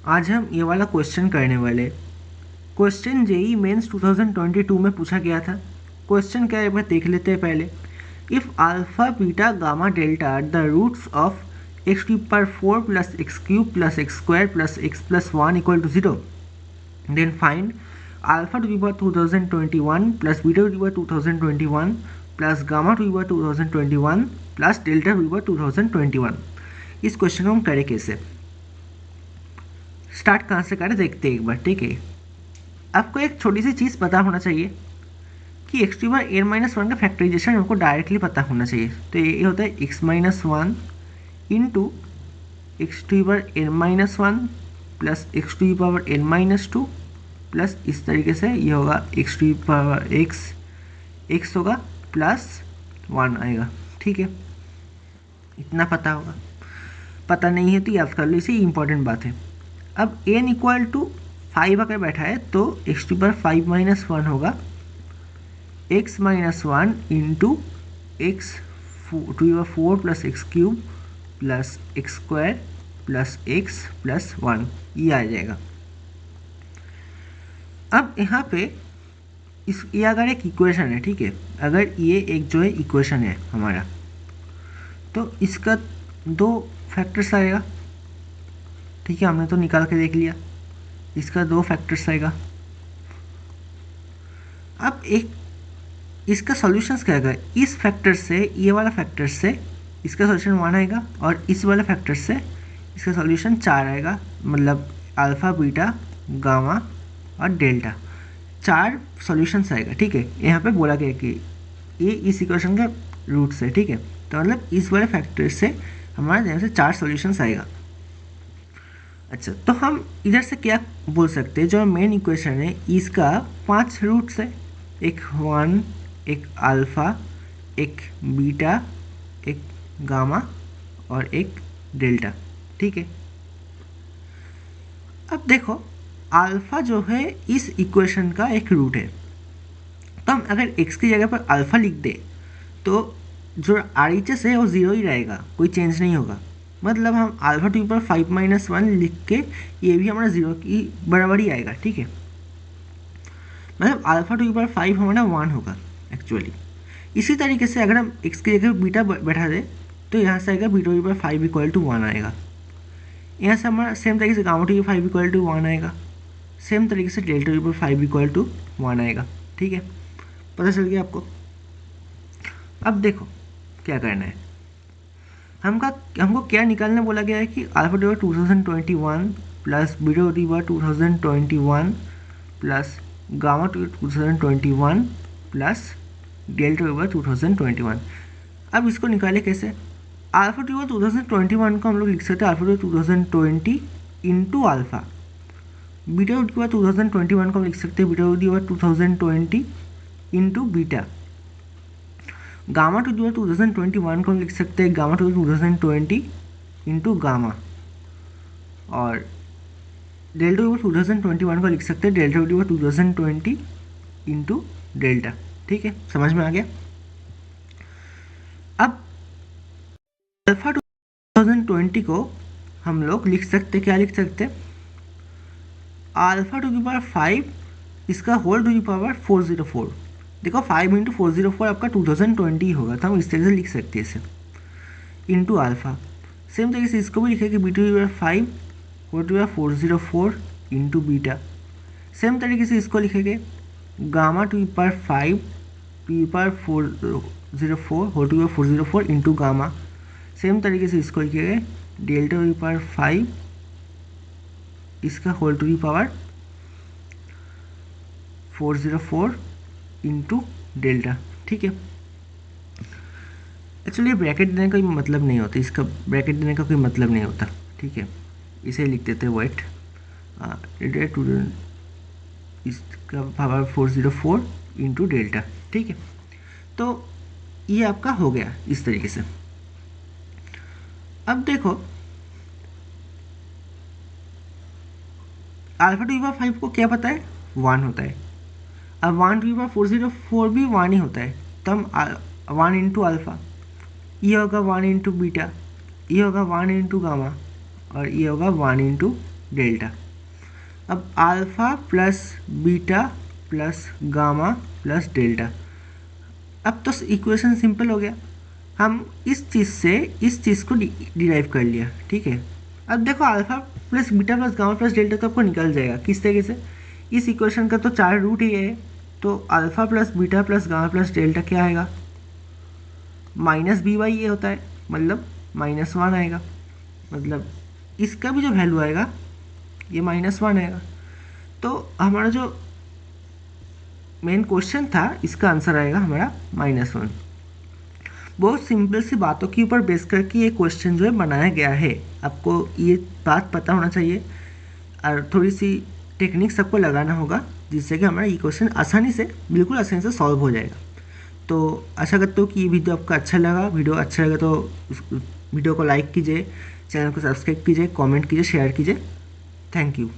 आज हम ये वाला क्वेश्चन करने वाले। क्वेश्चन जेई मेंस 2022 में पूछा गया था। क्वेश्चन क्या है एक बार देख लेते हैं पहले। If alpha beta gamma delta are the roots of x cube पर 4 plus x cube plus x square plus x plus 1 equal to 0, then find alpha to the power 2021 plus beta to the power 2021 plus gamma to the power 2021 plus delta to the power 2021। इस question को हम करें कैसे, start कहाँ से करें देखते हैं एक बार। ठीक है, आपको एक छोटी सी चीज़ पता होना चाहिए कि एक्स टू बार एन माइनस वन का फैक्टराइजेशन हमको डायरेक्टली पता होना चाहिए। तो ये होता है x minus one into x to बार n minus one plus x to power n minus two plus इस तरीके से ये होगा एक्स टू पावर एक्स होगा प्लस वन आएगा। ठीक है, इतना पता होगा। पता नहीं है तो याद कर लो, इसे इंपॉर्टेंट बात है। अब एन इक्वल टू 5 अगर बैठा है तो एक्स टू पर 5 माइनस वन होगा x minus one into x to 4 plus x cube plus x square plus x plus one, ये आ जाएगा। अब यहाँ पे ये अगर एक इक्वेशन है, ठीक है, अगर ये एक जो है इक्वेशन है हमारा, तो इसका दो फैक्टर्स आएगा। ठीक है, हमने तो निकाल के देख लिया, इसका दो फैक्टर्स आएगा। अब एक इसका सॉल्यूशंस क्या आएगा, इस फैक्टर से ये वाला फैक्टर से इसका सॉल्यूशन 1 आएगा और इस वाला फैक्टर से इसका सॉल्यूशन 4 आएगा। मतलब अल्फ़ा बीटा गामा और डेल्टा 4 सॉल्यूशंस आएगा। ठीक है, यहाँ पे बोला गया कि ये इस इक्वेशन का रूट्स है। ठीक है, तो मतलब इस वाले फैक्टर से हमारे यहाँ से 4 सॉल्यूशंस आएगा। अच्छा, तो हम इधर से क्या बोल सकते हैं, जो मेन इक्वेशन है इसका 5 रूट्स है, एक 1, एक अल्फ़ा, एक बीटा, एक गामा और एक डेल्टा। ठीक है, अब देखो अल्फ़ा जो है इस इक्वेशन का एक रूट है, तो हम अगर x की जगह पर अल्फ़ा लिख दे तो जो RHS है वो 0 ही रहेगा, कोई चेंज नहीं होगा। मतलब हम अल्फ़ा टू पर 5 माइनस वन लिख के ये भी हमारा 0 की बराबर ही आएगा। ठीक है, मतलब अल्फ़ा टू पर 5 हमारा 1 होगा एक्चुअली। इसी तरीके से अगर हम x की जगह बीटा बैठा दें तो यहाँ से आएगा बीटा टू पर 5 इक्वल टू 1 आएगा। यहाँ से हमारा सेम तरीके से गामा टू पर 5 इक्वल टू 1 आएगा। सेम तरीके से डेल्टा टू पर 5 इक्वल टू 1 आएगा। ठीक है, पता चल गया आपको। अब देखो क्या करना है, हमको क्या निकालने बोला गया है कि alpha two 2021 plus beta to 2021 plus gamma to 2021 plus delta to 2021। अब इसको निकाले कैसे, अल्फा टू 2021 को हम लोग लिख सकते हैं alpha two 2020 into alpha. Beta two 2021 को हम लिख सकते हैं beta two 2020 into beta. Gamma two जो है 2021 को हम लिख सकते हैं गामा टू 2020 इंटू गामा। और डेल्टा टू 2021 को लिख सकते हैं डेल्टा टू 2020 इंटू डेल्टा। ठीक है, समझ में आ गया। अब अल्फा 2020 को हम लोग लिख सकते, क्या लिख सकते, अल्फा टू दी पावर 5 इसका होल टू दी पावर 404। देखो 5 इंटू 404 आपका 2020 होगा, तो हम इस तरह से लिख सकते हैं इसे इंटू अल्फ़ा। सेम तरीके से इसको भी लिखेंगे b to power 5 whole to power 404 into beta. Same तरीके से इसको लिखेंगे gamma to power 5 p power 404 whole to power 404 into gamma. Same तरीके से इसको लिखेंगे डेल्टा टू पावर 5 इसका whole to power 404 into delta. ठीक है, एक्चुअली ब्रैकेट देने का कोई मतलब नहीं होता, इसका ब्रैकेट देने का कोई मतलब नहीं होता। ठीक है, इसे लिख देते हैं वेट डेल्टा टू इसका पावर 404 इंटू डेल्टा। ठीक है, तो ये आपका हो गया इस तरीके से। अब देखो अल्फा टू पावर 5 को क्या पता है, 1 होता है। अब 1 टू पावर 404 भी 1 ही होता है, तो हम 1 इंटू अल्फ़ा, ये होगा 1 इंटू बीटा, ये होगा 1 इंटू गामा और ये होगा 1 इंटू डेल्टा। अब alpha plus beta plus gamma plus delta. अब तो इक्वेशन सिंपल हो गया, हम इस चीज़ से इस चीज़ को डिराइव कर लिया, ठीक है। अब देखो alpha plus beta plus gamma plus delta तो आपको निकल जाएगा किस तरीके से, इस इक्वेशन का तो 4 रूट ही है, तो alpha plus beta plus gamma plus delta क्या आएगा, माइनस बी वाई ये होता है, मतलब -1 आएगा, मतलब इसका भी जो वैल्यू आएगा ये -1 आएगा। तो हमारा जो मेन क्वेश्चन था इसका आंसर आएगा हमारा -1। बहुत सिंपल सी बातों के ऊपर बेस करके ये क्वेश्चन जो है बनाया गया है, आपको ये बात पता होना चाहिए और थोड़ी सी टेक्निक सबको लगाना होगा जिससे कि हमारा ये क्वेश्चन आसानी से, बिल्कुल आसानी से सॉल्व हो जाएगा। तो आशा करता हूँ कि ये वीडियो आपका अच्छा लगा। वीडियो अच्छा लगा तो वीडियो को लाइक कीजिए, चैनल को सब्सक्राइब कीजिए, कमेंट कीजिए, शेयर कीजिए। Thank you.